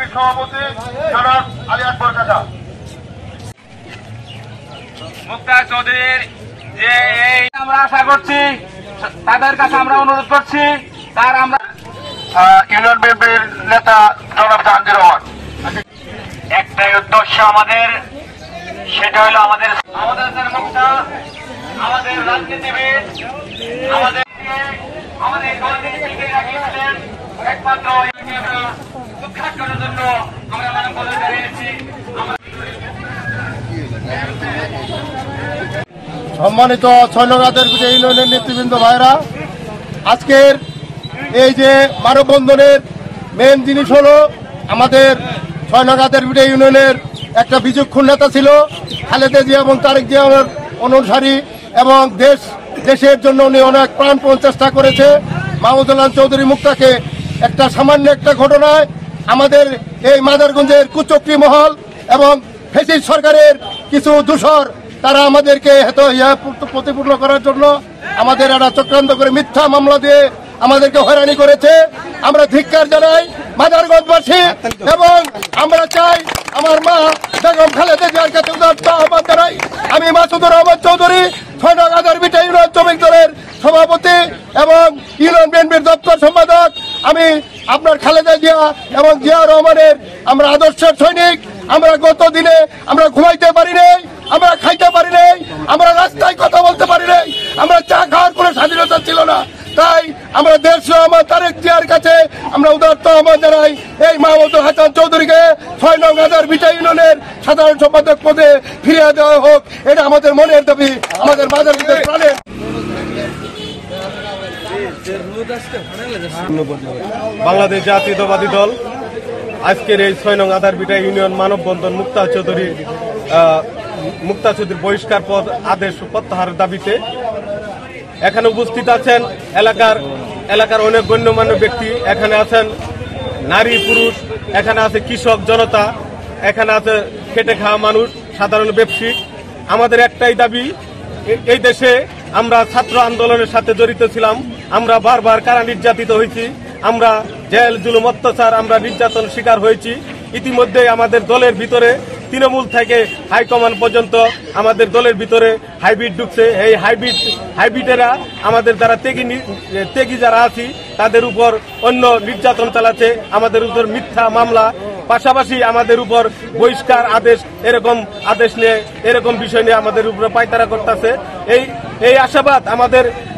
বিএনপির সভাপতি জনাব আলী আকবর কাকা। মুক্তা চৌধুরীর যে আমরা আশা করছি, তাদের কাছে আমরা অনুরোধ করছি, তার আমরা ইউনিয়ন বিএনপির নেতা জনাব জাহাঙ্গীর রহমান। একটাই উদ্দেশ্য আমাদের, সেটা হলো আমাদের মুক্তা, আমাদের রাজনীতিবিদ, আমাদের রাখিয়েছিলেন একমাত্র উৎখাত করার জন্য আমরা মানববন্ধন দাঁড়িয়েছি। সম্মানিত ছয়নগাদের ইউনিয়নের নেতৃবৃন্দ ভাইরা, আজকের এই যে মানববন্ধনের মেন জিনিস হলো আমাদের ছয়নগাদের ইউনিয়নের একটা বিচক্ষণ নেতা ছিল খালেদা জিয়া এবং তারেক জিয়ার অনুসারী, এবং দেশের জন্য উনি অনেক প্রাণপণ চেষ্টা করেছে। মাহমুদুল্লাহ চৌধুরী মুক্তাকে একটা সামান্য একটা ঘটনায় আমাদের এই মাদারগঞ্জের কুচক্রী মহল এবং ফ্যাসিস্ট সরকারের কিছু দূষর তারা আমাদেরকে প্রতিপূর্ণ করার জন্য আমাদের একটা চক্রান্ত করে মিথ্যা মামলা দিয়ে আমাদেরকে হয়রানি করেছে। আমরা ধিক্কার জানাই মাদারগঞ্জবাসী, এবং আমরা চাই আমার মা বেগম খালেদা জিয়ার কাছে আহ্বান জানাই। আমি মাসুদুর রহমান চৌধুরী, ছয়নগাদের বিটা ইউনিয়ন শ্রমিক দলের সভাপতি এবং ইউনিয়ন বিএনপির দপ্তর সম্পাদক। আমি আপনার খালেদা জিয়া এবং জিয়া রহমানের আমরা আদর্শের সৈনিক। আমরা গত দিনে আমরা ঘুমাইতে পারি নাই, আমরা খাইতে পারি নাই, আমরা রাস্তায় কথা বলতে পারি নাই, আমরা চা খাওয়ার কোনো স্বাধীনতা ছিল না। তাই আমরা দেশ রহমান তারেক জিয়ার কাছে আমরা উদারত আহ্বান জানাই, এই মাহমুদুল হাসান চৌধুরীকে ৬ নং হাজার বিটা ইউনিয়নের সাধারণ সম্পাদক পদে ফিরিয়ে দেওয়া হোক। এটা আমাদের মনের দাবি, আমাদের মাদারগঞ্জের প্রাণের। বাংলাদেশ জাতীয়তাবাদী দল আজকের এই ৬ নং আধারবিটা ইউনিয়ন মানববন্ধন মুক্তা চৌধুরীর বহিষ্কার পদ আদেশ প্রত্যাহারের দাবিতে এখানে উপস্থিত আছেন এলাকার অনেক গণ্যমান্য ব্যক্তি, এখানে আছেন নারী পুরুষ, এখানে আছে কৃষক জনতা, এখানে আছে খেটে খাওয়া মানুষ, সাধারণ ব্যবসায়ী। আমাদের একটাই দাবি, এই দেশে আমরা ছাত্র আন্দোলনের সাথে জড়িত ছিলাম, আমরা বারবার কারা নির্যাতিত হয়েছি, আমরা জেল জুলুম অত্যাচার আমরা নির্যাতন শিকার হয়েছি। ইতিমধ্যে আমাদের দলের ভিতরে তৃণমূল থেকে হাইকমান্ড পর্যন্ত আমাদের দলের ভিতরে হাইব্রিড ঢুকছে। এই হাইব্রিডেরা আমাদের যারা ত্যাগী যারা আছি তাদের উপর অন্য নির্যাতন চালাচ্ছে, আমাদের উপর মিথ্যা মামলা, পাশাপাশি আমাদের উপর বহিষ্কার আদেশ, এরকম আদেশ নিয়ে এরকম বিষয় নিয়ে আমাদের উপরে পায়তারা করতেছে। এই আশাবাদ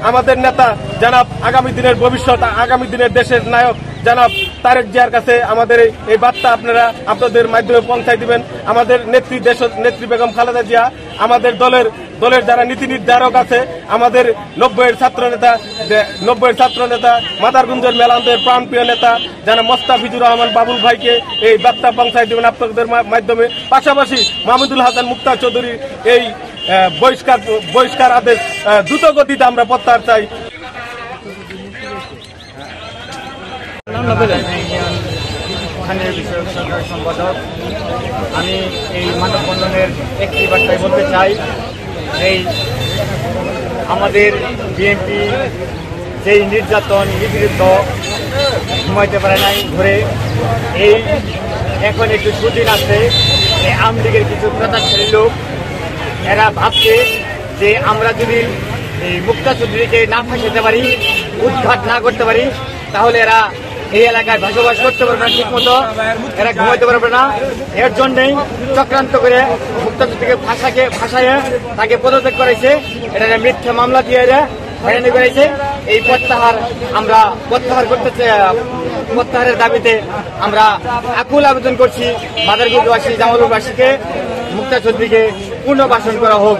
আমাদের নেতা জানাব আগামী দিনের ভবিষ্যৎ, আগামী দিনের দেশের নায়ক জানাব তারেক জিয়ার কাছে আমাদের এই বার্তা আপনারা আপনাদের মাধ্যমে পৌঁছায় দিবেন। আমাদের নেত্রী বেগম খালেদা জিয়া, আমাদের দলের যারা নীতি নির্ধারক আছে, আমাদের 90-এর ছাত্র নেতা মাদারগঞ্জের মেলান্দের প্রাণপ্রিয় নেতা জানাব মোস্তাফিজুর রহমান বাবুল ভাইকে এই বার্তা পৌঁছায় দিবেন আপনাদের মাধ্যমে। পাশাপাশি মাহমুদুল হাসান মুক্তা চৌধুরীর এই বহিষ্কার আদেশ দ্রুত গতিতে আমরা প্রত্যাহার চাই। সম্পাদক, আমি এই মানববন্ধনের একটি বার্তায় বলতে চাই, এই আমাদের বিএনপি যেই নির্যাতন নিপীড়িত ঘুমাইতে পারে নাই ঘরে, এই এখন একটু সুদিন আছে, এই আওয়ামী লীগের কিছু প্রতাপশালী লোক এরা ভাবছে যে আমরা যদি এই মুক্তা চৌধুরীকে না ফাঁসাতে পারি, উৎখাত না করতে পারি, তাহলে এরা এই এলাকায় বসবাস করতে পারবে না, ঠিক মতো এরা ঘুমাইতে পারবে না। এর জন্যই চক্রান্ত করে মুক্তা চৌধুরীকে ফাঁসাইয়ে তাকে পদত্যাগ করেছে, এটা মিথ্যা মামলা দিয়ে হয়রানি করেছে। এই আমরা প্রত্যাহারের দাবিতে আমরা আকুল আবেদন করছি মাদারগঞ্জবাসী, জামালপুরবাসীকে মুক্তা চৌধুরীকে পুনর্বাসন করা হোক।